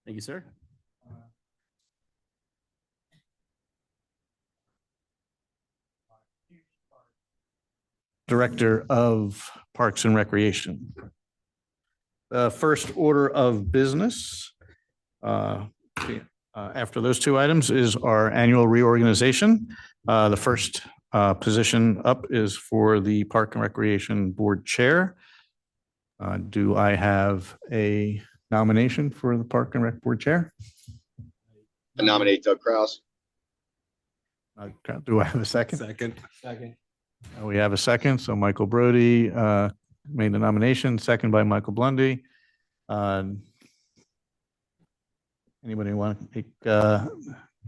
Thank you, sir. Director of Parks and Recreation. The first order of business after those two items is our annual reorganization. The first position up is for the Park and Recreation Board Chair. Do I have a nomination for the Park and Rec Board Chair? I nominate Doug Kraus. Do I have a second? Second. We have a second. So Michael Brody made the nomination, second by Michael Blundy. Anybody want to take,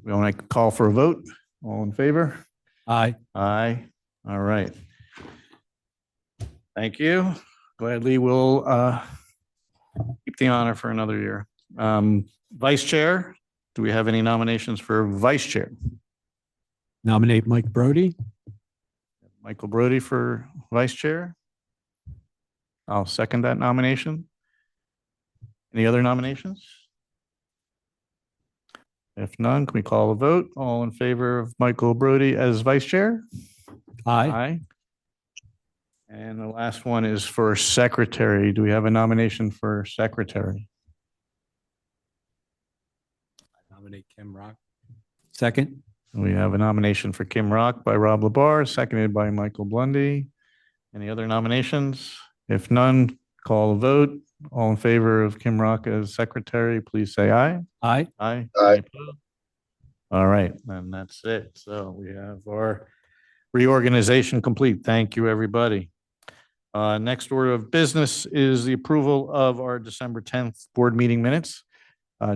we want to call for a vote? All in favor? Aye. Aye. All right. Thank you. Gladly we'll keep the honor for another year. Vice Chair, do we have any nominations for Vice Chair? Nominate Mike Brody. Michael Brody for Vice Chair. I'll second that nomination. Any other nominations? If none, can we call a vote? All in favor of Michael Brody as Vice Chair? Aye. Aye. And the last one is for Secretary. Do we have a nomination for Secretary? I nominate Kim Rock. Second. We have a nomination for Kim Rock by Rob Labar, seconded by Michael Blundy. Any other nominations? If none, call a vote. All in favor of Kim Rock as Secretary, please say aye. Aye. Aye. Aye. All right, and that's it. So we have our reorganization complete. Thank you, everybody. Next order of business is the approval of our December 10th board meeting minutes.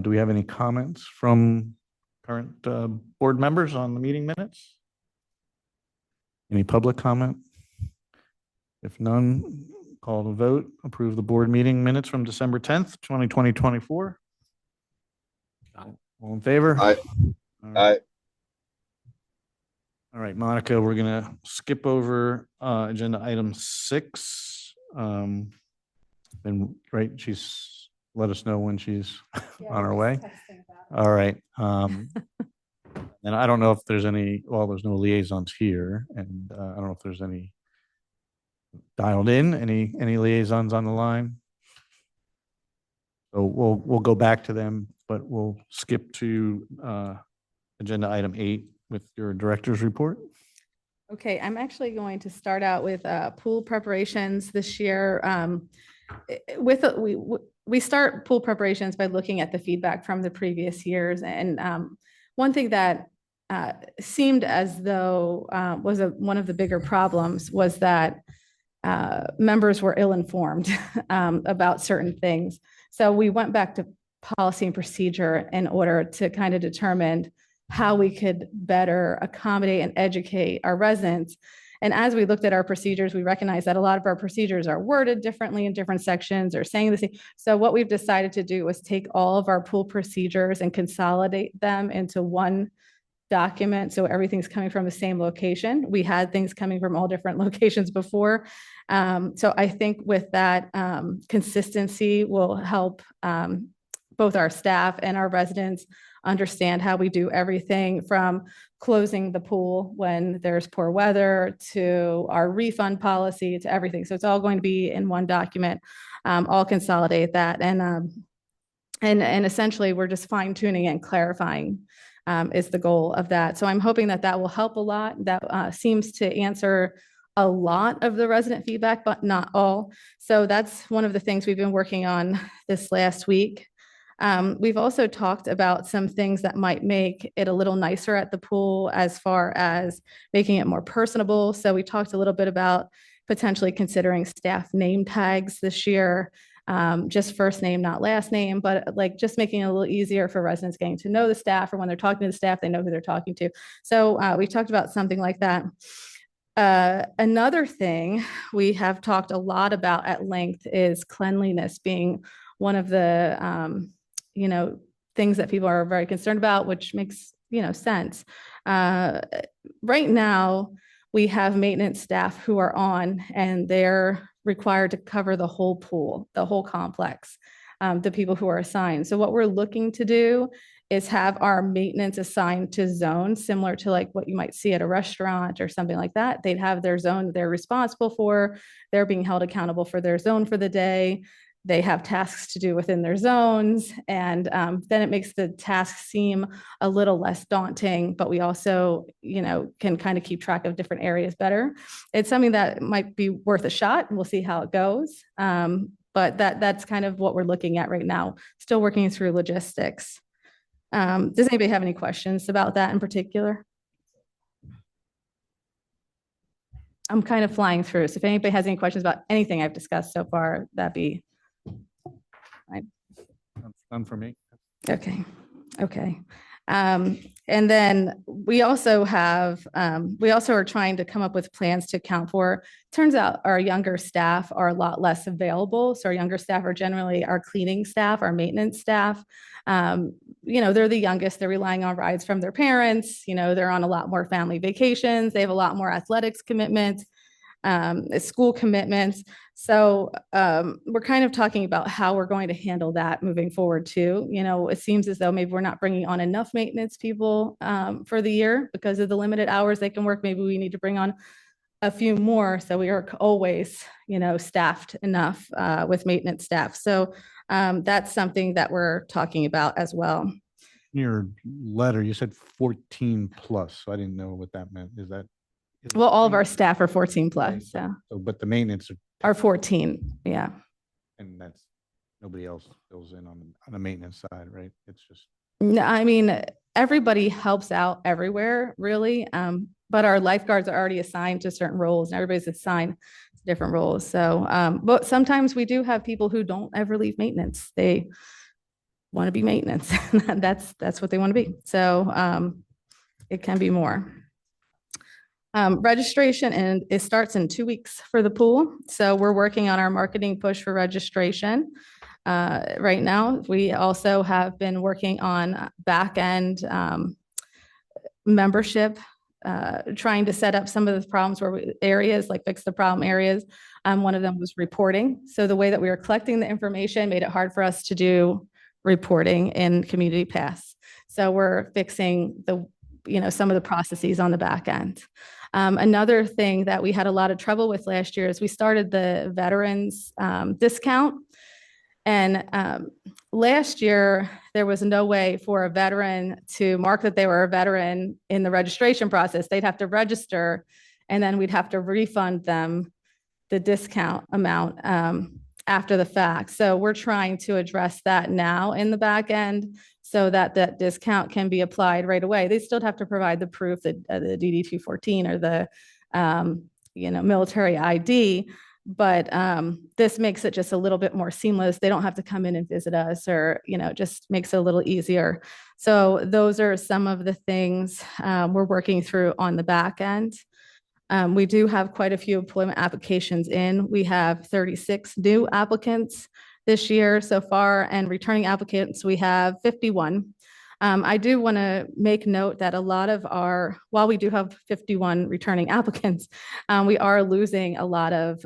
Do we have any comments from current board members on the meeting minutes? Any public comment? If none, call the vote. Approve the board meeting minutes from December 10th, 2024. All in favor? Aye. All right. Aye. All right, Monica, we're gonna skip over agenda item 6. And right, she's let us know when she's on her way. All right. And I don't know if there's any, well, there's no liaisons here, and I don't know if there's any dialed in, any liaisons on the line. So we'll go back to them, but we'll skip to agenda item 8 with your director's report. Okay, I'm actually going to start out with pool preparations this year. We start pool preparations by looking at the feedback from the previous years, and one thing that seemed as though was one of the bigger problems was that members were ill-informed about certain things. So we went back to policy and procedure in order to kind of determine how we could better accommodate and educate our residents. And as we looked at our procedures, we recognized that a lot of our procedures are worded differently in different sections or saying the same. So what we've decided to do was take all of our pool procedures and consolidate them into one document. So everything's coming from the same location. We had things coming from all different locations before. So I think with that, consistency will help both our staff and our residents understand how we do everything from closing the pool when there's poor weather to our refund policy to everything. So it's all going to be in one document. I'll consolidate that. And essentially we're just fine tuning and clarifying is the goal of that. So I'm hoping that that will help a lot. That seems to answer a lot of the resident feedback, but not all. So that's one of the things we've been working on this last week. We've also talked about some things that might make it a little nicer at the pool as far as making it more personable. So we talked a little bit about potentially considering staff name tags this year, just first name, not last name, but like just making it a little easier for residents getting to know the staff, or when they're talking to the staff, they know who they're talking to. So we talked about something like that. Another thing we have talked a lot about at length is cleanliness being one of the things that people are very concerned about, which makes, sense. Right now, we have maintenance staff who are on, and they're required to cover the whole pool, the whole complex. the people who are assigned. So what we're looking to do is have our maintenance assigned to zones similar to like what you might see at a restaurant or something like that. They'd have their zone that they're responsible for. They're being held accountable for their zone for the day. They have tasks to do within their zones. And then it makes the task seem a little less daunting, but we also, can kind of keep track of different areas better. It's something that might be worth a shot, and we'll see how it goes. But that's kind of what we're looking at right now. Still working through logistics. Does anybody have any questions about that in particular? I'm kind of flying through. So if anybody has any questions about anything I've discussed so far, that'd be fine. None for me. Okay. And then we also are trying to come up with plans to account for, turns out our younger staff are a lot less available. So our younger staff are generally our cleaning staff, our maintenance staff. They're the youngest, they're relying on rides from their parents. They're on a lot more family vacations. They have a lot more athletics commitments, school commitments. So we're kind of talking about how we're going to handle that moving forward too. It seems as though maybe we're not bringing on enough maintenance people for the year because of the limited hours they can work. Maybe we need to bring on a few more. So we are always, staffed enough with maintenance staff. So that's something that we're talking about as well. In your letter, you said 14 plus. So I didn't know what that meant. Is that? Well, all of our staff are 14 plus, So, but the maintenance are 14. Yeah. and that's nobody else fills in on the maintenance side, right? It's just. No, I mean, everybody helps out everywhere, really. But our lifeguards are already assigned to certain roles, and everybody's assigned to different roles. So, but sometimes we do have people who don't ever leave maintenance. They want to be maintenance. That's what they want to be. So, it can be more. Registration, and it starts in 2 weeks for the pool. So we're working on our marketing push for registration. Right now, we also have been working on back end membership, trying to set up some of the problems areas, like fix the problem areas. One of them was reporting. So the way that we were collecting the information made it hard for us to do reporting in Community Pass. So we're fixing some of the processes on the back end. Another thing that we had a lot of trouble with last year is we started the veterans discount. And last year, there was no way for a veteran to mark that they were a veteran in the registration process. They'd have to register, and then we'd have to refund them the discount amount after the fact. So we're trying to address that now in the back end so that that discount can be applied right away. They still have to provide the proof that the DD-214 or the military ID, but this makes it just a little bit more seamless. They don't have to come in and visit us, or just makes it a little easier. So those are some of the things we're working through on the back end. We do have quite a few employment applications in. We have 36 new applicants this year so far, and returning applicants, we have 51. I do want to make note that a lot of while we do have 51 returning applicants, we are losing a lot of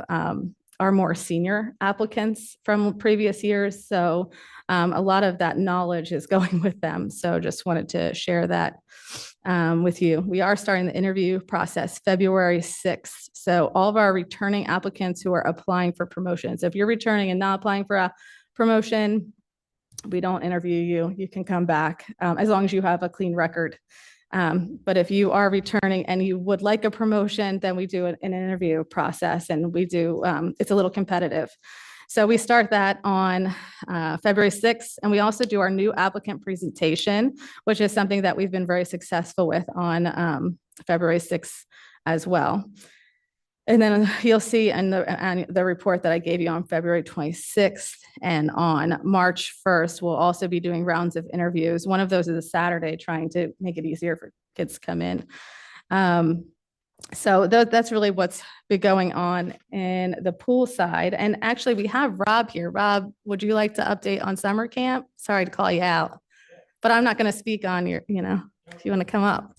our more senior applicants from previous years. So a lot of that knowledge is going with them. So just wanted to share that with you. We are starting the interview process February 6th. So all of our returning applicants who are applying for promotions, if you're returning and not applying for a promotion, we don't interview you. You can come back as long as you have a clean record. But if you are returning and you would like a promotion, then we do an interview process, and we do, it's a little competitive. So we start that on February 6th, and we also do our new applicant presentation, which is something that we've been very successful with on February 6th as well. And then you'll see in the report that I gave you on February 26th and on March 1st, we'll also be doing rounds of interviews. One of those is a Saturday, trying to make it easier for kids to come in. So that's really what's been going on in the pool side. And actually, we have Rob here. Rob, would you like to update on summer camp? Sorry to call you out, but I'm not going to speak on your, if you want to come up.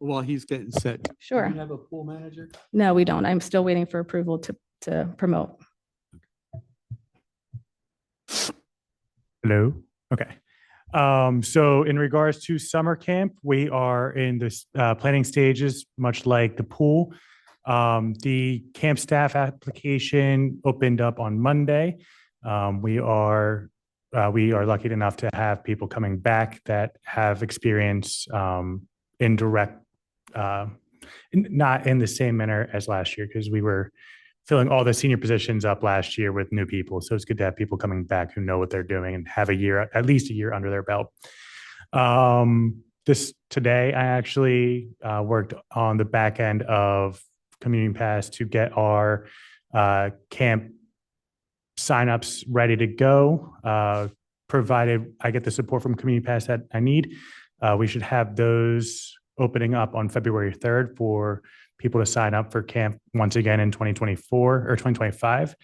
While he's getting set. Sure. Do you have a pool manager? No, we don't. I'm still waiting for approval to promote. Hello. Okay. So in regards to summer camp, we are in this planning stages, much like the pool. The camp staff application opened up on Monday. We are lucky enough to have people coming back that have experience in direct, not in the same manner as last year, because we were filling all the senior positions up last year with new people. So it's good to have people coming back who know what they're doing and have at least a year under their belt. Today, I actually worked on the back end of Community Pass to get our camp signups ready to go. Provided I get the support from Community Pass that I need, we should have those opening up on February 3rd for people to sign up for camp once again in 2024 or 2025.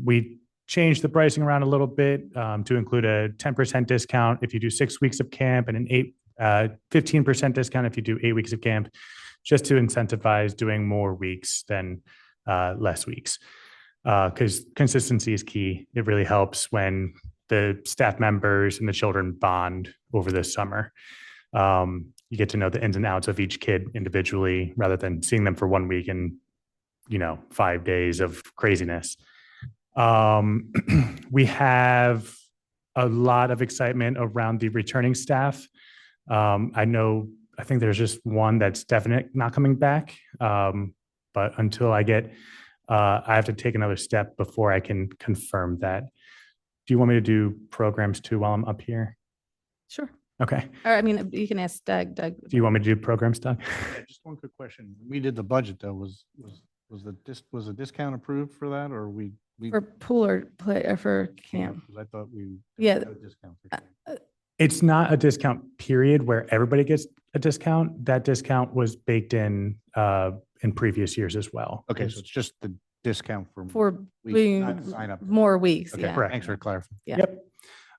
We changed the pricing around a little bit to include a 10% discount if you do 6 weeks of camp and an 15% discount if you do 8 weeks of camp, just to incentivize doing more weeks than less weeks. Because consistency is key. It really helps when the staff members and the children bond over this summer. You get to know the ins and outs of each kid individually rather than seeing them for 1 week and, 5 days of craziness. We have a lot of excitement around the returning staff. I think there's just one that's definitely not coming back. But until I have to take another step before I can confirm that. Do you want me to do programs too while I'm up here? Sure. Okay. Or, I mean, you can ask Doug. Do you want me to do programs, Doug? Yeah, just one quick question. We did the budget though. Was the discount approved for that, or we? For pool or play or for camp? 'Cause I thought we. Yeah. had a discount for camp. It's not a discount period where everybody gets a discount. That discount was baked in previous years as well. Okay, so it's just the discount for. For weeks, being not sign up. more weeks, Okay, yeah. correct. thanks for clarifying. Yeah. Yep.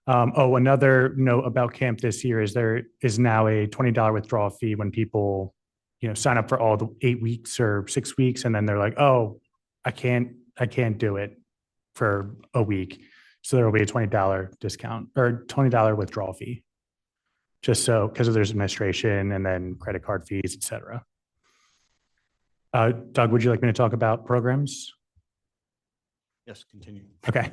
Another note about camp this year is there is now a $20 withdrawal fee when people, sign up for all the 8 weeks or 6 weeks, and then they're like, "Oh, I can't do it for a week." So there will be a $20 discount or $20 withdrawal fee, just so because there's administration and then credit card fees, et cetera. Doug, would you like me to talk about programs? Yes, continue. Okay.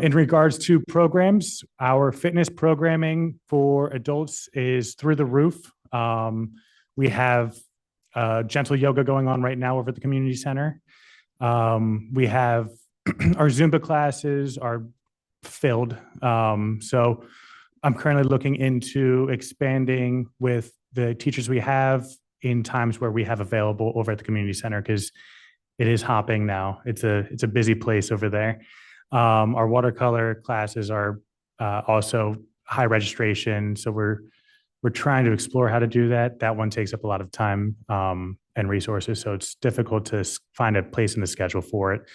In regards to programs, our fitness programming for adults is through the roof. We have gentle yoga going on right now over at the community center. We have our Zumba classes are filled. So I'm currently looking into expanding with the teachers we have in times where we have available over at the community center, because it is hopping now. It's a busy place over there. Our watercolor classes are also high registration, so we're trying to explore how to do that. That one takes up a lot of time and resources, so it's difficult to find a place in the schedule for it.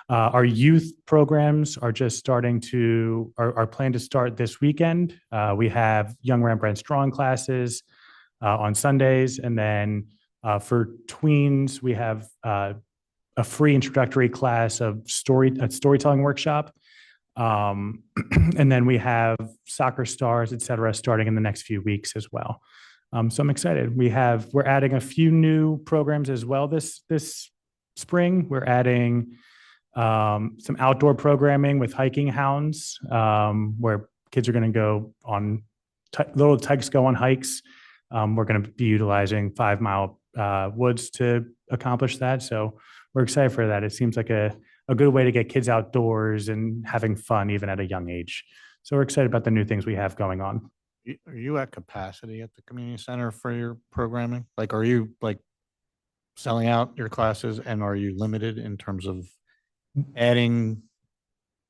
Our youth programs are just starting to are planned to start this weekend. We have Young Rembrandt drawing classes on Sundays, and then for tweens we have a free introductory class of storytelling workshop. And then we have soccer stars, et cetera, starting in the next few weeks as well. So I'm excited. We're adding a few new programs as well this spring. We're adding some outdoor programming with hiking hounds, where kids are going to go on little tykes go on hikes. We're going to be utilizing 5 Mile woods to accomplish that. So we're excited for that. It seems like a good way to get kids outdoors and having fun even at a young age. So we're excited about the new things we have going on. Are you at capacity at the community center for your programming? Like, are you selling out your classes, and are you limited in terms of adding?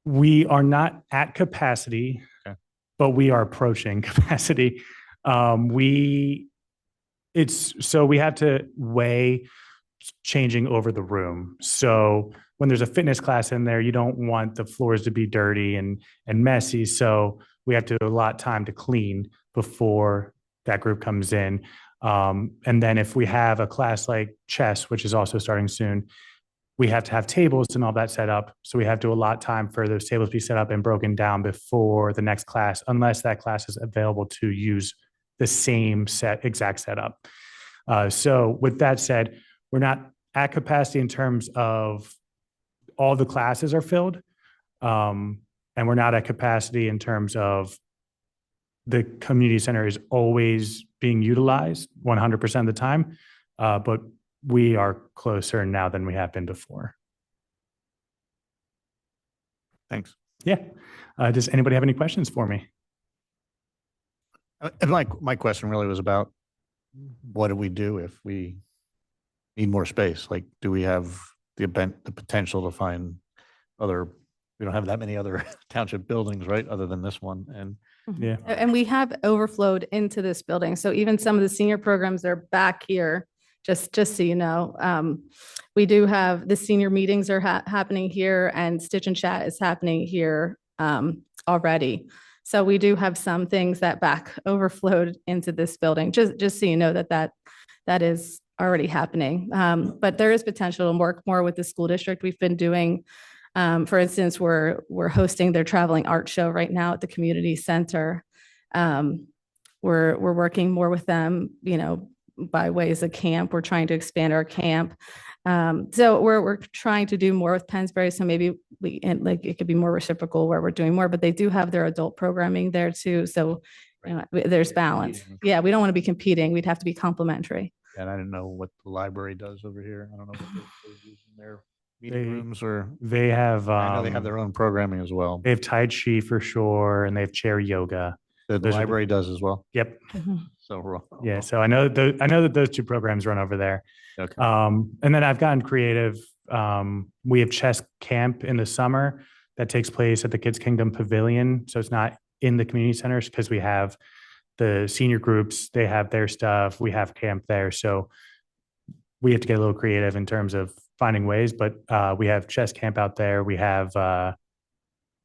We are not at capacity, Okay. but we are approaching capacity. We have to weigh changing over the room. So when there's a fitness class in there, you don't want the floors to be dirty and messy. So we have to allot time to clean before that group comes in. And then if we have a class like chess, which is also starting soon, we have to have tables and all that set up. So we have to allot time for those tables to be set up and broken down before the next class, unless that class is available to use the same exact setup. So with that said, we're not at capacity in terms of all the classes are filled. And we're not at capacity in terms of the community center is always being utilized 100% of the time. But we are closer now than we have been before. Thanks. Yeah. Does anybody have any questions for me? And my question really was about what do we do if we need more space? Like, do we have the potential to find other, we don't have that many other township buildings, right? Other than this one. And Yeah. And we have overflowed into this building. So even some of the senior programs are back here, just so you know. We do have the senior meetings are happening here, and Stitch and Chat is happening here already. So we do have some things that back overflowed into this building, just so you know that is already happening. But there is potential to work more with the school district. We've been doing, for instance, we're hosting their traveling art show right now at the community center. We're working more with them, you know, by ways of camp. We're trying to expand our camp. So we're trying to do more with Pennsbury. So maybe it could be more reciprocal where we're doing more, but they do have their adult programming there too. So you know, there's balance. Yeah, we don't want to be competing. We'd have to be complementary. and I didn't know what the library does over here. I don't know what they're using their meeting rooms or. They have, I know they have their own programming as well. they have Tai Chi for sure, and they have chair yoga. The those are the- library does as well. Yep. So Yeah. So I know that those two programs run over there. Okay. And then I've gotten creative. We have chess camp in the summer that takes place at the Kids Kingdom Pavilion. So it's not in the community centers because we have the senior groups, they have their stuff. We have camp there. So we have to get a little creative in terms of finding ways, but we have chess camp out there. We have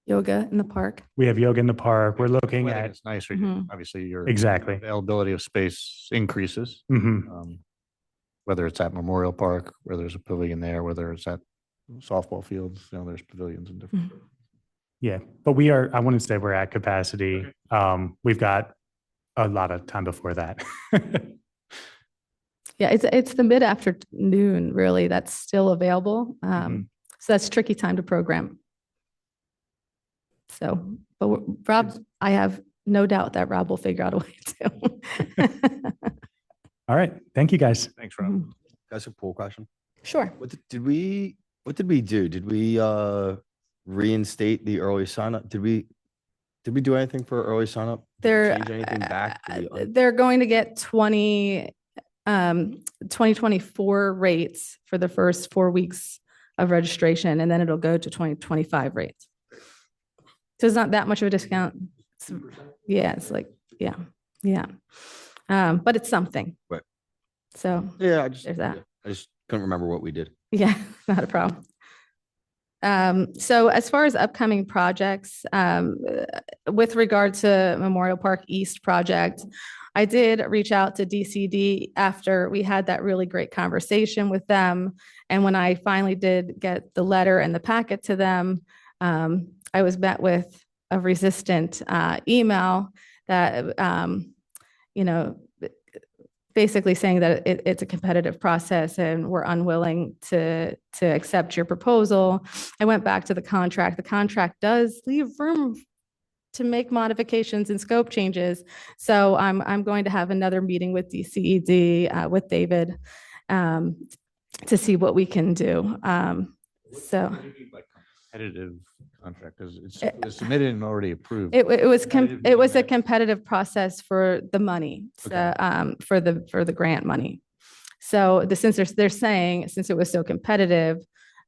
Yoga in the park. yoga in the park. We're looking Well, I think at it's nicer. Obviously, your exactly. availability of space increases. Mhm. Whether it's at Memorial Park, where there's a pavilion there, whether it's at softball fields, you know, there's pavilions in different. Yeah, but I wouldn't say we're at capacity. We've got a lot of time before that. Yeah, it's the mid-afternoon really that's still available. So that's a tricky time to program. So, but Rob, I have no doubt that Rob will figure out a way to. All right. Thank you, guys. Thanks, Rob. That's a pool question. Sure. What did we do? Did we reinstate the early sign up? Did we do anything for early sign up? They're Change anything back to the they're going to get 2024 rates for the first 4 weeks of registration, and then it'll go to 2025 rates. So it's not that much of a discount. Yeah, it's like, yeah. But it's something. Right. So Yeah, there's that. I just couldn't remember what we did. Yeah, not a problem. So as far as upcoming projects, with regard to Memorial Park East project, I did reach out to DCD after we had that really great conversation with them. And when I finally did get the letter and the packet to them, I was met with a resistant email that, basically saying that it's a competitive process and we're unwilling to accept your proposal. I went back to the contract. The contract does leave room to make modifications and scope changes. So I'm going to have another meeting with DCED, with David, to see what we can do. So. Competitive contract, because it's submitted and already approved. It was a Competitive competitive process for the money, Okay. for the grant money. So since they're saying, since it was so competitive,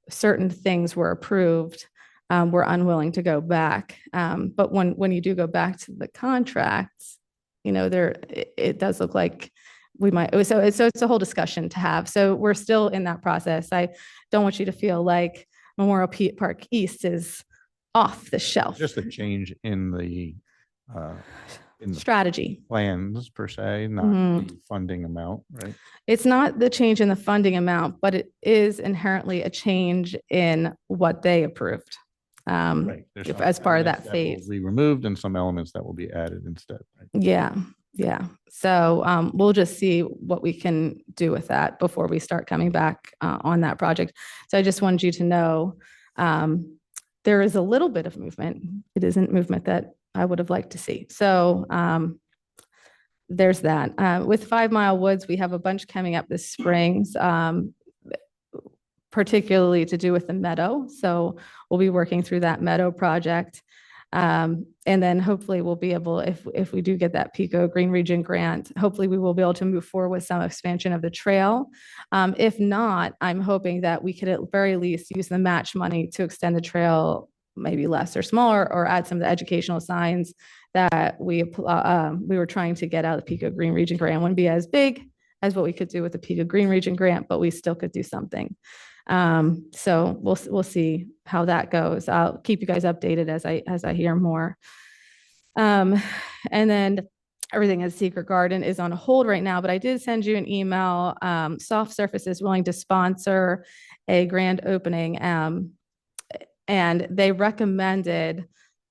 certain things were approved, we're unwilling to go back. But when you do go back to the contracts, it does look like we might, so it's a whole discussion to have. So we're still in that process. I don't want you to feel like Memorial Park East is off the shelf. Just a change in the in the Strategy. plans per se, not Mhm. the funding amount, right? It's not the change in the funding amount, but it is inherently a change in what they approved. Right. There's some As part of elements that will phase. Be removed and some elements that will be added instead. Right? Yeah, yeah. So we'll just see what we can do with that before we start coming back on that project. So I just wanted you to know there is a little bit of movement. It isn't movement that I would have liked to see. So there's that. With 5 Mile Woods, we have a bunch coming up this spring, particularly to do with the meadow. So we'll be working through that meadow project. And then hopefully we'll be able, if we do get that Pico Green Region grant, hopefully we will be able to move forward with some expansion of the trail. If not, I'm hoping that we could at very least use the match money to extend the trail maybe less or smaller, or add some of the educational signs that we were trying to get out of the Pico Green Region grant. Wouldn't be as big as what we could do with the Pico Green Region grant, but we still could do something. So we'll see how that goes. I'll keep you guys updated as I hear more. And then everything at Secret Garden is on hold right now, but I did send you an email. Soft Surface is willing to sponsor a grand opening. And they recommended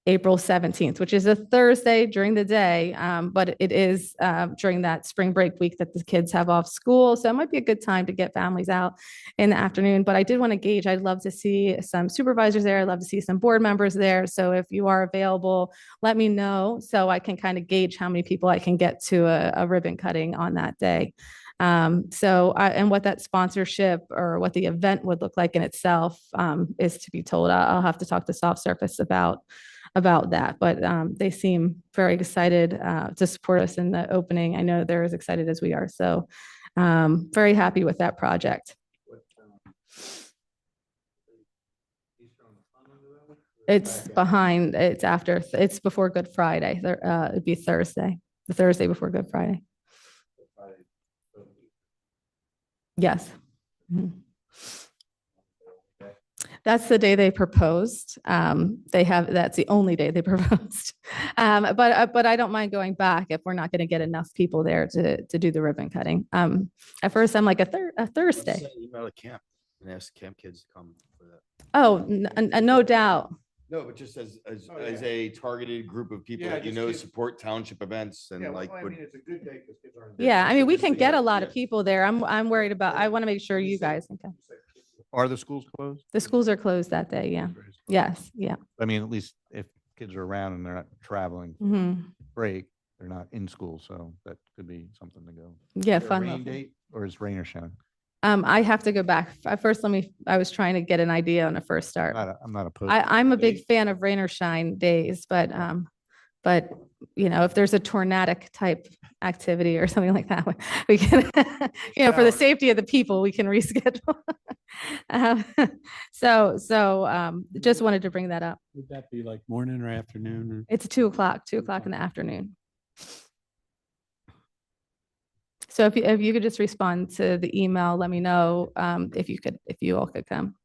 April 17th, which is a Thursday during the day, but it is during that spring break week that the kids have off school. So it might be a good time to get families out in the afternoon. But I did want to gauge, I'd love to see some supervisors there. I'd love to see some board members there. So if you are available, let me know so I can kind of gauge how many people I can get to a ribbon cutting on that day. And what that sponsorship or what the event would look like in itself is to be told. I'll have to talk to Soft Surface about that, but they seem very excited to support us in the opening. I know they're as excited as we are. So very happy with that project. It's behind, it's before Good Friday. It'd be Thursday, the Thursday before Good Friday. Yes. Mhm. That's the day they proposed. That's the only day they proposed. But I don't mind going back if we're not going to get enough people there to do the ribbon cutting. At first I'm like a Thursday. Email to camp and ask camp kids to come for that. Oh, no doubt. No, but just as a targeted group of people that you know support township events and like. it's a good day because kids aren't. Yeah, I mean, we can get a lot of people there. I'm worried about, I want to make sure you guys can come. Are the schools closed? The schools are closed that day, yeah. Yes, yeah. I mean, at least if kids are around and they're not traveling Mhm. break, they're not in school, so that could be something to go. Yeah, Is there a fun. rain level. date or is rain or shine? I have to go back. First, I was trying to get an idea on a first start. I'm not opposed. I'm a big fan of rain or shine days, but if there's a tornadic type activity or something like that, we can, for the safety of the people, we can reschedule. Just wanted to bring that up. Would that be like morning or afternoon? Or? It's 2:00 in the afternoon. So if you could just respond to the email, let me know if you all could come.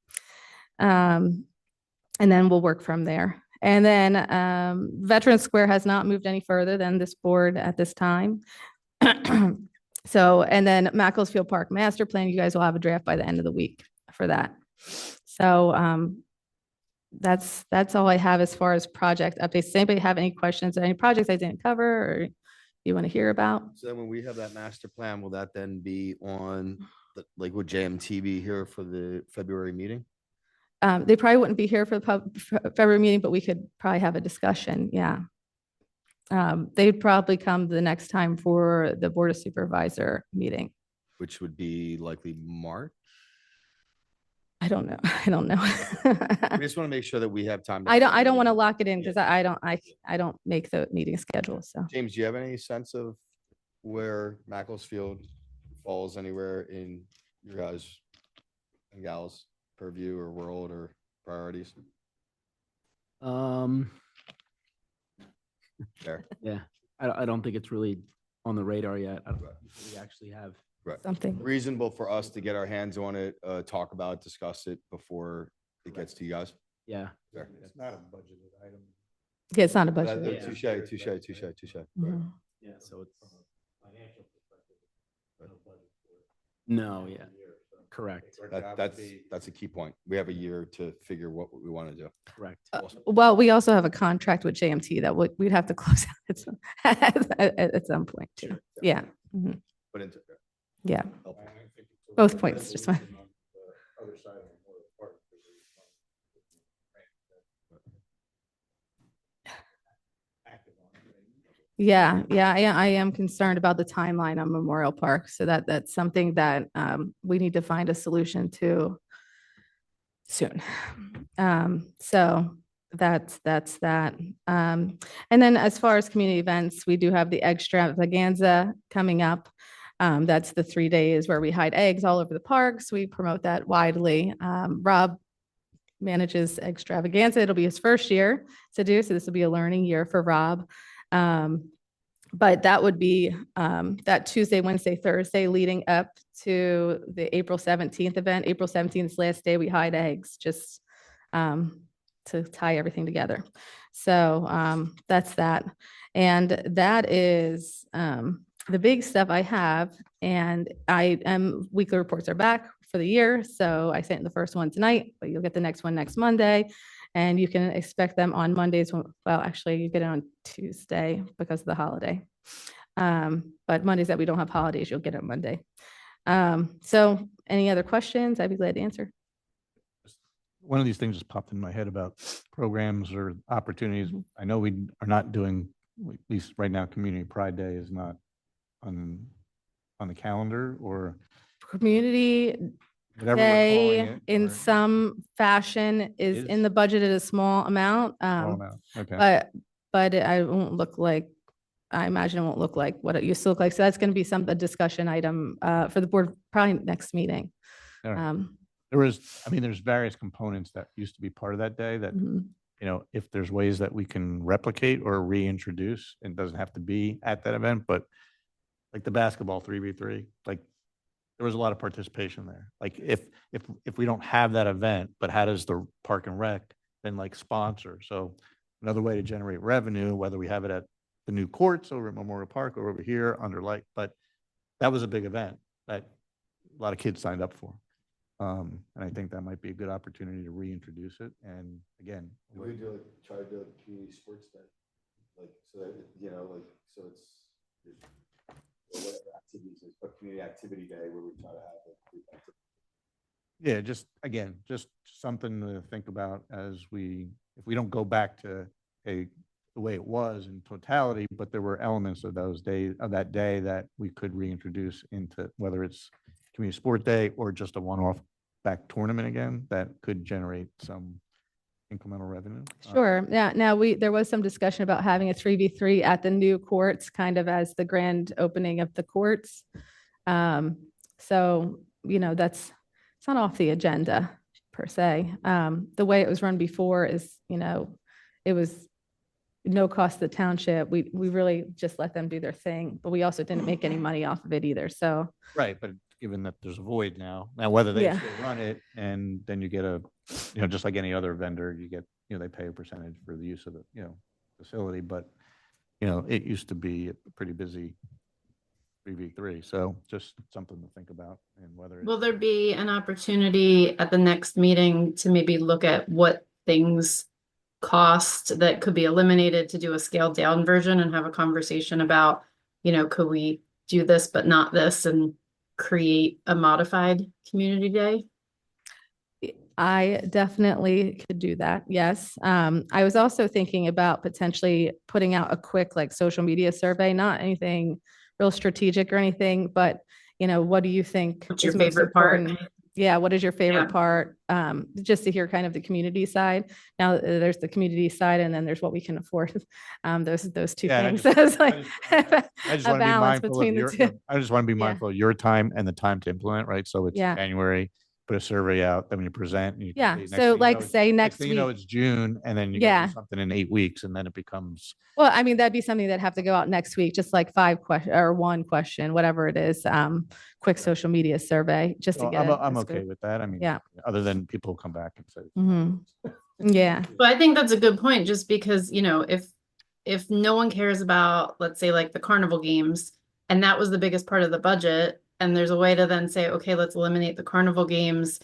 And then we'll work from there. And then Veterans Square has not moved any further than this board at this time. So, and then Makefield Park Master Plan, you guys will have a draft by the end of the week for that. So that's all I have as far as project updates. Does anybody have any questions or any projects I didn't cover or you want to hear about? So then when we have that master plan, will that then be on would JMT be here for the February meeting? They probably wouldn't be here for the February meeting, but we could probably have a discussion. Yeah. They'd probably come the next time for the Board of Supervisor meeting. Which would be likely March. I don't know. I don't know. We just want to make sure that we have time. I don't want to lock it in because I don't make the meeting schedule. So James, do you have any sense of where Makefield falls anywhere in your guys' and gals' purview or world or priorities? There. Yeah, I don't think it's really on the radar yet. I don't we actually have something. Reasonable for us to get our hands on it, talk about, discuss it before it gets to you guys. Yeah. There. It's not a budgeted item. Yeah, it's not a That- budget. Touche, touche. Mhm. Yeah, so it's. No, yeah, correct, That's a key point. We have a year to figure what we want to do. correct. Well, we also have a contract with JMT that we'd have to close out at some point too. Yeah. Mhm. But into, Yeah. helpful. Both points, just one. Yeah, I am concerned about the timeline on Memorial Park. So that's something that we need to find a solution to soon. So that's that. And then as far as community events, we do have the extravaganza coming up. That's the 3 days where we hide eggs all over the parks. We promote that widely. Rob manages extravaganza. It'll be his first year to do, so this will be a learning year for Rob. But that would be that Tuesday, Wednesday, Thursday leading up to the April 17th event. April 17th is last day we hide eggs, just to tie everything together. So that's that. And that is the big stuff I have. And weekly reports are back for the year. So I sent the first one tonight, but you'll get the next one next Monday. And you can expect them on Mondays. Well, actually, you get it on Tuesday because of the holiday. But Mondays that we don't have holidays, you'll get it on Monday. So any other questions? I'd be glad to answer. One of these things just popped in my head about programs or opportunities. I know we are not doing, at least right now, Community Pride Day is not on the calendar or Community whatever we're calling Day it, in or some fashion is in the budget at a small amount. small amount. Okay. But it won't look like, I imagine it won't look like what it used to look like. So that's going to be a discussion item for the board, probably next meeting. All right. Um, There's various components that used to be part of that day that, mhm. If there's ways that we can replicate or reintroduce, it doesn't have to be at that event, but like the basketball 3v3, like there was a lot of participation there. Like if we don't have that event, but how does the Park and Rec then like sponsor? So another way to generate revenue, whether we have it at the new courts over at Memorial Park or over here under but that was a big event that a lot of kids signed up for. And I think that might be a good opportunity to reintroduce it. And again, We could try to do a community sports day, like, so that, so it's, whatever activities is, but community activity day where we try to have like. yeah, just something to think about as if we don't go back to the way it was in totality, but there were elements of that day that we could reintroduce into whether it's community sport day or just a one-off back tournament again, that could generate some incremental revenue. Sure. Yeah. Now there was some discussion about having a 3v3 at the new courts, kind of as the grand opening of the courts. So, it's not off the agenda per se. The way it was run before is, it was no cost to the township. We really just let them do their thing, but we also didn't make any money off of it either. So. Right, but given that there's a void now whether they Yeah. still run it and then you get just like any other vendor, you get, they pay a percentage for the use of the, facility, but, it used to be a pretty busy 3v3. So just something to think about and whether. Will there be an opportunity at the next meeting to maybe look at what things cost that could be eliminated to do a scaled down version and have a conversation about, could we do this but not this and create a modified community day? I definitely could do that. Yes. I was also thinking about potentially putting out a quick social media survey, not anything real strategic or anything, but what do you think? What's your is most favorite part? important? Yeah. What is your favorite Yeah. part? Just to hear kind of the community side. Now there's the community side and then there's what we can afford. Those two Yeah, and I things. just- So it's like I just a want to be balance mindful between of the your, two. I just want to be Yeah. mindful of your time and the time to implement, right? So it's Yeah. January, put a survey out, then when you present. And Yeah. next So thing you like know, say next thing week. it's June and then you gotta Yeah. do something in 8 weeks and then it becomes. Well, I mean, that'd be something that'd have to go out next week, just like 5 question or 1 question, whatever it is, quick social media survey, just to Well, get I'm a I'm scoop. okay with that. I mean, Yeah. other than people come back and say. Mhm. Yeah. But I think that's a good point, just because, if no one cares about, let's say, like the carnival games, and that was the biggest part of the budget, and there's a way to then say, okay, let's eliminate the carnival games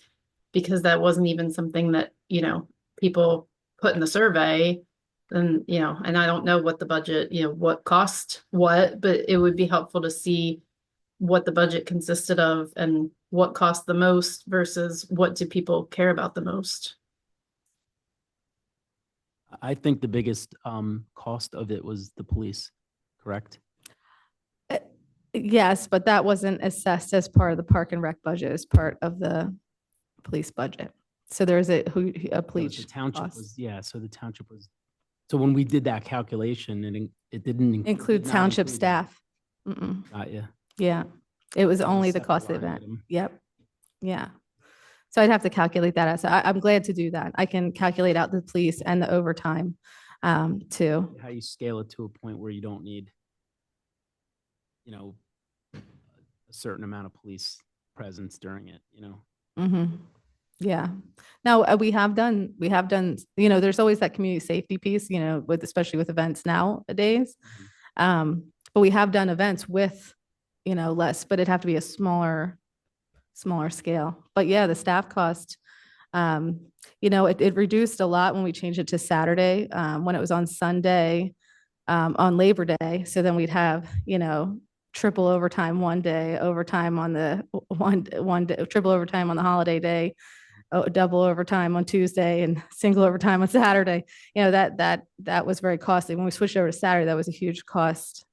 because that wasn't even something that, people put in the survey, then, and I don't know what the budget, what cost what, but it would be helpful to see what the budget consisted of and what cost the most versus what do people care about the most. I think the biggest cost of it was the police, correct? Yes, but that wasn't assessed as part of the park and rec budget, as part of the police budget. So there's a The police township cost. was, yeah, so the township was, so when we did that calculation, it didn't Include did not township include- staff. Mm-mm. Got you. Yeah, it was That was a only the separate cost of the line event. item. Yep. Yeah. So I'd have to calculate that out. So I'm glad to do that. I can calculate out the police and the overtime too. How you scale it to a point where you don't need, a certain amount of police presence during it, Mm-hmm. Yeah. Now we have done, there's always that community safety piece, especially with events nowadays. But we have done events with, less, but it'd have to be a smaller scale. But yeah, the staff cost, it reduced a lot when we changed it to Saturday, when it was on Sunday, on Labor Day. So then we'd have, triple overtime one day, overtime on the one day, triple overtime on the holiday day, double overtime on Tuesday, and single overtime on Saturday. That was very costly. When we switched over to Saturday, that was a huge cost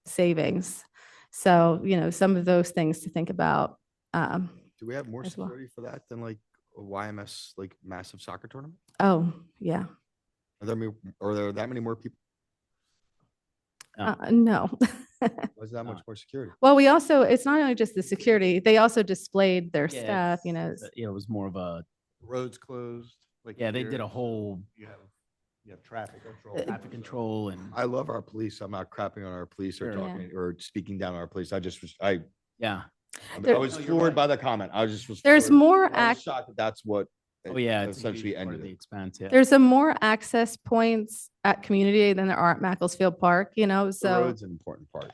savings. So, some of those things to think about. Do we have more as well. security for that than like a YMS, like massive soccer tournament? Oh, yeah. Are there that many more people? No. Why is that much more security? Well, we also, it's not only just the security, they also displayed their Yeah, staff, it was more of a, Roads closed. like yeah, they here, did a whole You have traffic control. traffic control and, I love our police. I'm not crapping on our police or Sure. talking or speaking down on our police. I yeah. There- was No, you're floored right. by the comment. I was There's floored. more I was ac- shocked that's what. Oh, yeah. It's a Essentially huge part of ended the it. expense, yeah. there's a more access points at Community Day than there are at Macclesfield Park, The so road's an important part.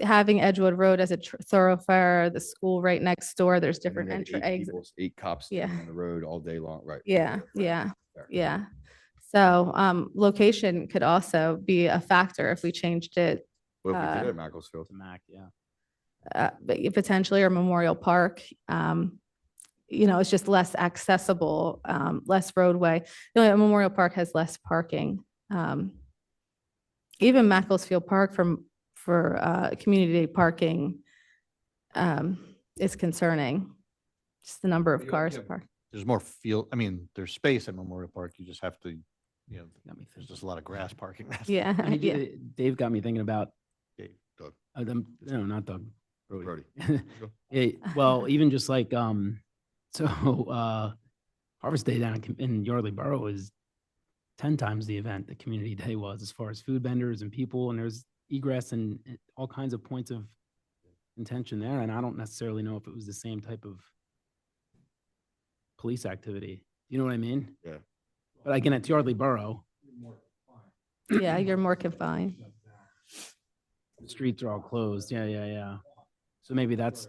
having Edgewood Road as a thoroughfare, the school right next door, there's And then different you had exits. 8 cops Yeah. standing on the road all day long, right? Yeah, yeah, Fair. yeah. So location could also be a factor if we changed it, What if we did it at Macclesfield? The Mac, yeah. but potentially or Memorial Park. It's just less accessible, less roadway. Memorial Park has less parking. Even Macclesfield Park for community day parking is concerning. Just the number of You- cars you- parked. There's more field, there's space at Memorial Park. You just have to, Got me there's thinking. just a lot of grass parking. Yeah, I mean, yeah. Dave got me thinking about, Doug, no, not Doug. Brody. Well, even just like, Harvest Day down in Yardley Borough is 10 times the event that Community Day was, as far as food vendors and people, and there's egress and all kinds of points of intention there. And I don't necessarily know if it was the same type of police activity. You know what I mean? Yeah. But again, it's Yardley Borough. Yeah, you're more confined. The streets are all closed. Yeah, yeah, yeah. So maybe that's.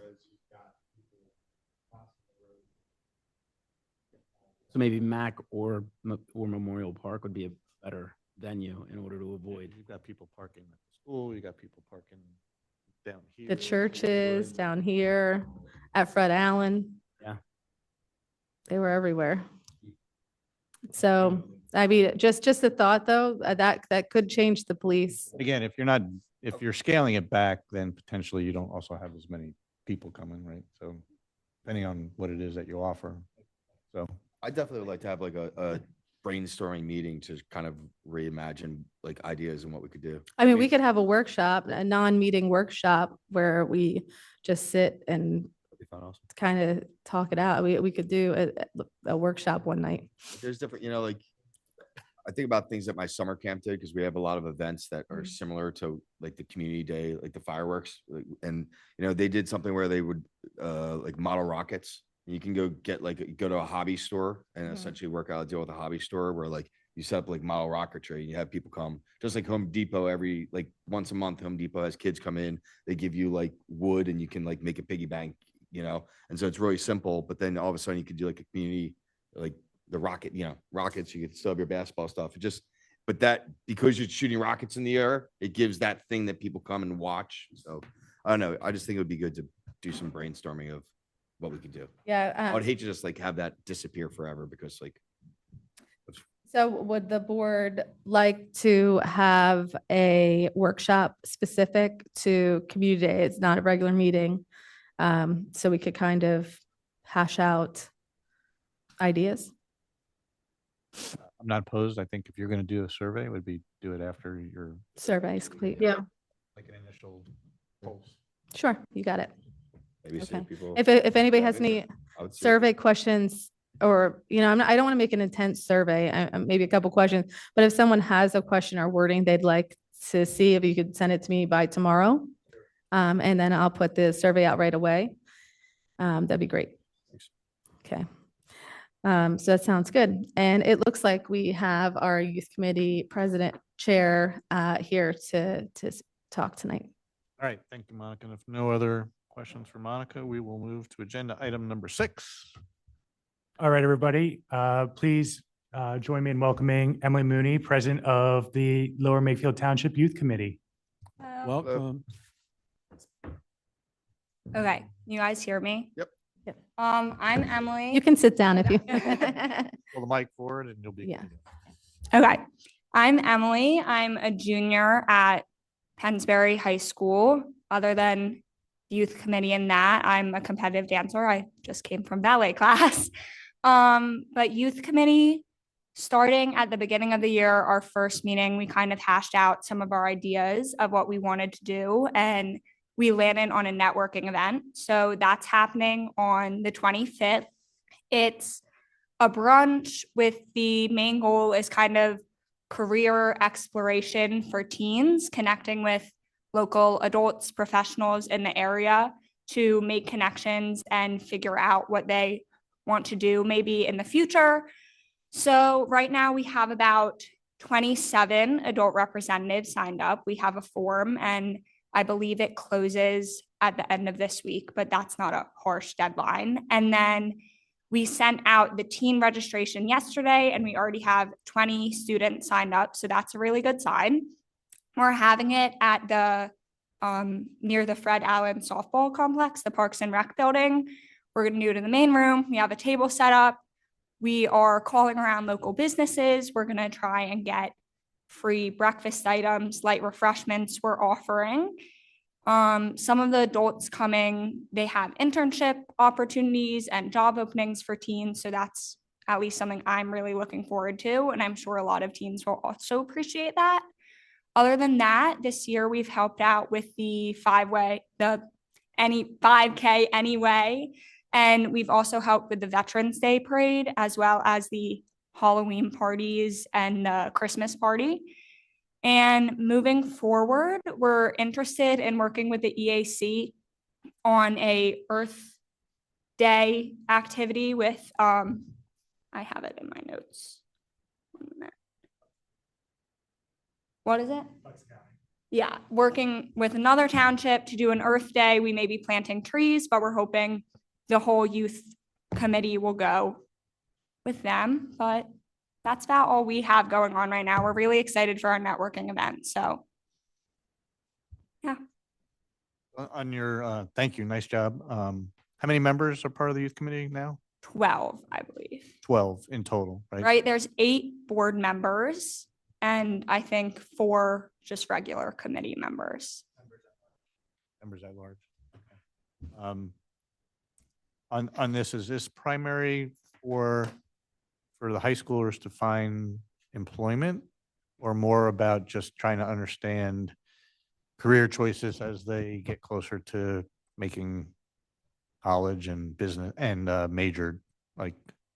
So maybe Mac or Memorial Park would be a better venue in order to avoid. You've got people parking at the school, you got people parking down here. The churches down here at Fred Allen. Yeah. They were everywhere. So, just a thought though, that could change the police. Again, if you're scaling it back, then potentially you don't also have as many people coming, right? So depending on what it is that you offer. So I definitely would like to have like a brainstorming meeting to kind of reimagine like ideas and what we could do. We could have a workshop, a non-meeting workshop where we just sit and That'd be fun also. kind of talk it out. We could do a workshop one night. There's different, like I think about things that my summer camp did because we have a lot of events that are similar to like the community day, like the fireworks, and they did something where they would like model rockets, And you can go get like, go to a hobby store and Mhm. essentially work out a deal with a hobby store where like you set up like model rocketry and you have people come, just like Home Depot like once a month, Home Depot has kids come in, they give you like wood and you can like make a piggy bank, And so it's really simple, but then all of a sudden you could do like a community, like the rocket, rockets, you could still have your basketball stuff. But that, because you're shooting rockets in the air, it gives that thing that people come and watch. So I don't know. I just think it would be good to do some brainstorming of what we could do. I Yeah. would hate to just like have that disappear forever because like, So would the board like to have a workshop specific to community day? It's not a regular meeting. So we could kind of hash out ideas. I'm not opposed. I think if you're going to do a survey, it would be do it after your Surveys complete. Yeah. like an initial pulse. Sure, you got it. maybe see Okay. people. If anybody has any I would see- survey questions, or, I don't want to make an intense survey, maybe a couple questions, but if someone has a question or wording they'd like to see, if you could send it to me by tomorrow. And then I'll put the survey out right away. That'd be great. Okay. So that sounds good. And it looks like we have our youth committee president chair here to talk tonight. All right, thank you, Monica. And if no other questions for Monica, we will move to agenda item number 6. All right, everybody, please join me in welcoming Emily Mooney, President of the Lower Makefield Township Youth Committee. Welcome. Okay, you guys hear me? Yep. Yep. I'm Emily. You can sit down if you. Pull the mic forward and you'll be. Yeah. Okay, I'm Emily. I'm a junior at Pennsbury High School. Other than youth committee and that, I'm a competitive dancer. I just came from ballet class. But youth committee, starting at the beginning of the year, our first meeting, we kind of hashed out some of our ideas of what we wanted to do, and we landed on a networking event. So that's happening on the 25th. It's a brunch with the main goal is kind of career exploration for teens, connecting with local adults, professionals in the area to make connections and figure out what they want to do maybe in the future. So right now we have about 27 adult representatives signed up. We have a form and I believe it closes at the end of this week, but that's not a harsh deadline. And then we sent out the teen registration yesterday and we already have 20 students signed up. So that's a really good sign. We're having it at the near the Fred Allen softball complex, the Parks and Rec building. We're going to do it in the main room. We have a table set up. We are calling around local businesses. We're going to try and get free breakfast items, light refreshments we're offering. Some of the adults coming, they have internship opportunities and job openings for teens. So that's at least something I'm really looking forward to. And I'm sure a lot of teens will also appreciate that. Other than that, this year we've helped out with the 5K anyway. And we've also helped with the Veterans Day parade, as well as the Halloween parties and the Christmas party. And moving forward, we're interested in working with the EAC on a Earth Day activity with, I have it in my notes. 1 minute. What is it? Yeah, working with another township to do an Earth Day. We may be planting trees, but we're hoping the whole youth committee will go with them. But that's about all we have going on right now. We're really excited for our networking event. So, yeah. On your, thank you, nice job. How many members are part of the youth committee now? 12, I believe. 12 in total, right? Right. There's 8 board members and I think 4 just regular committee members. Members at large. Okay. On this, is this primary for the high schoolers to find employment, or more about just trying to understand career choices as they get closer to making college and business and major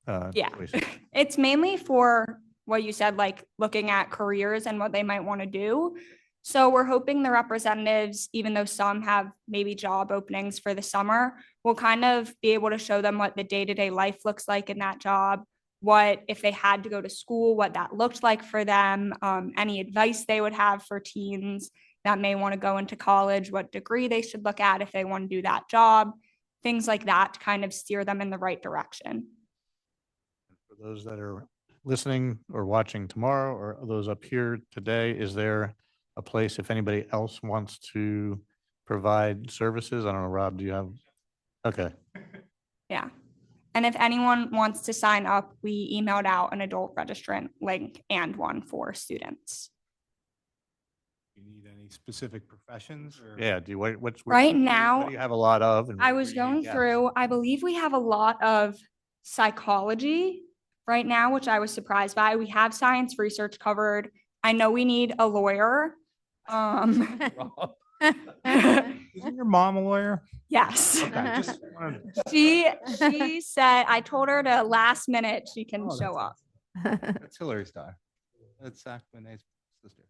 Yeah. choices? It's mainly for what you said, like looking at careers and what they might want to do. So we're hoping the representatives, even though some have maybe job openings for the summer, will kind of be able to show them what the day-to-day life looks like in that job, what if they had to go to school, what that looked like for them, any advice they would have for teens that may want to go into college, what degree they should look at if they want to do that job, things like that to kind of steer them in the right direction. For those that are listening or watching tomorrow, or those up here today, is there a place if anybody else wants to provide services? I don't know, Rob, do you have? Okay, Yeah. And if anyone wants to sign up, we emailed out an adult registrant link and one for students. You need any specific professions or? yeah, do you, what's? Right what now, do you have a lot of? and I where was do you need going gaps? through, I believe we have a lot of psychology right now, which I was surprised by. We have science research covered. I know we need a lawyer. Isn't your mom a lawyer? Yes. Okay, just wanted- She said, I told her to last minute, she can Oh, show up. That's Hillary's daughter. That's Aquina's sister.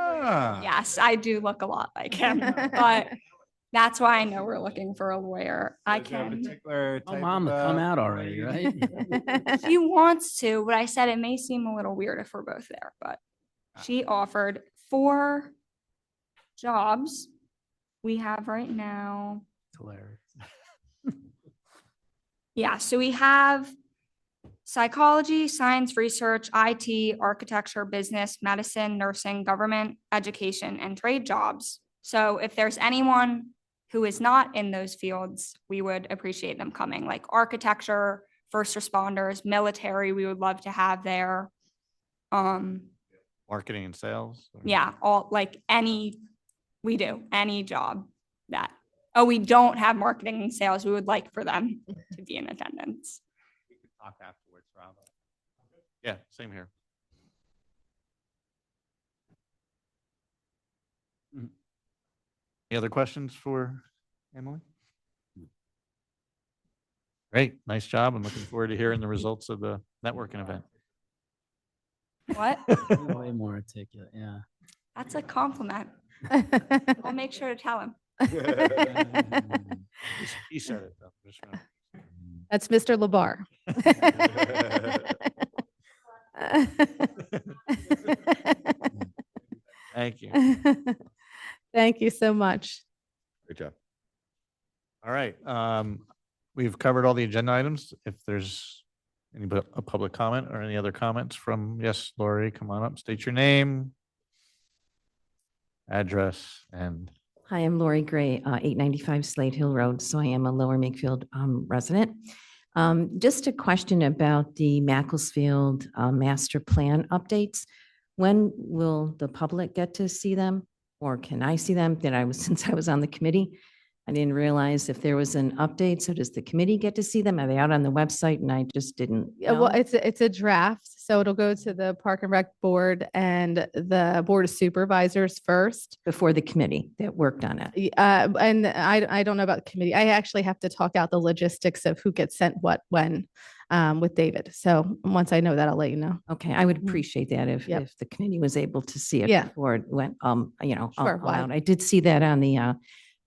Ah. Yes, I do look a lot like him, but that's why I know we're looking for a lawyer. I Is there a can, particular Oh, type mom, of, to come out lawyer already, you right? need? she wants to, but I said it may seem a little weird if we're both there, but she offered 4 jobs we have right now. It's hilarious. Yeah, so we have psychology, science research, IT, architecture, business, medicine, nursing, government, education, and trade jobs. So if there's anyone who is not in those fields, we would appreciate them coming, like architecture, first responders, military, we would love to have there. Marketing and sales? or- Yeah, all like any job that, oh, we don't have marketing and sales. We would like for them to be in attendance. We could talk afterwards, Rob. Yeah, same here. Any other questions for Emily? Great, nice job. I'm looking forward to hearing the results of the networking event. What? You're way more articulate, yeah. That's a compliment. I'll make sure to tell him. He said it though. just wanna- That's Mr. Labar. Thank you. Thank you so much. Great job. All right, we've covered all the agenda items. If there's a public comment or any other comments from, yes, Lori, come on up, state your name, address, and Hi, I'm Lori Gray, 895 Slade Hill Road. So I am a Lower Makefield resident. Just a question about the Macclesfield master plan updates. When will the public get to see them? Or can I see them? Since I was on the committee, I didn't realize if there was an update. So does the committee get to see them? Are they out on the website? And I just didn't Yeah, well, know. it's a draft, so it'll go to the Park and Rec Board and the Board of Supervisors first. Before the committee that worked on it. And I don't know about the committee. I actually have to talk out the logistics of who gets sent what, when, with David. So once I know that, I'll let you know. Okay, I would Mhm. appreciate that Yep. if the committee was able to see it Yeah. before it went, Sure, all out. I did see that on the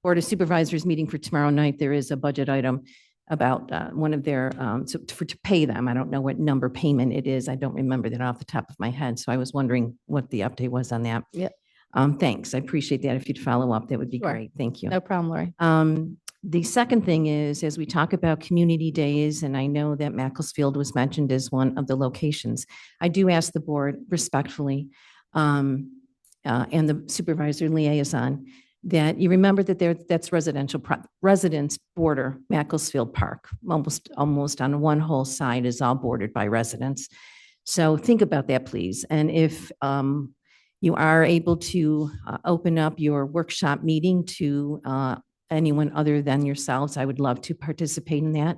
Board of Supervisors meeting for tomorrow night. There is a budget item about one of their, to pay them. I don't know what number payment it is. I don't remember that off the top of my head. So I was wondering what the update was on that. Yep. Thanks. I appreciate that. If you'd follow up, that would be Sure. great. Thank you. No problem, Lori. The second thing is, as we talk about community days, and I know that Macclesfield was mentioned as one of the locations, I do ask the board respectfully, and the supervisor liaison, that you remember that that's residents border Macclesfield Park. Almost on one whole side is all bordered by residents. So think about that, please. And if you are able to open up your workshop meeting to anyone other than yourselves, I would love to participate in that.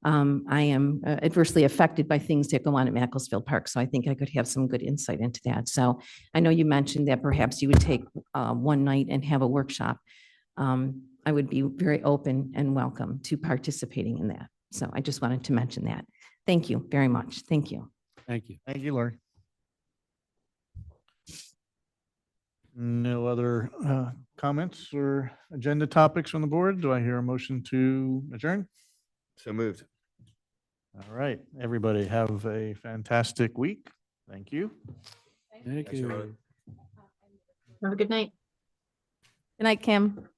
I am adversely affected by things that go on at Macclesfield Park, so I think I could have some good insight into that. So I know you mentioned that perhaps you would take one night and have a workshop. I would be very open and welcome to participating in that. So I just wanted to mention that. Thank you very much. Thank you. Thank you. thank you, Lori. No other comments or agenda topics from the board? Do I hear a motion to adjourn? So moved. All right, everybody have a fantastic week. Thank you. Thank Thanks, everybody. you. Have a good night. Good night, Kim.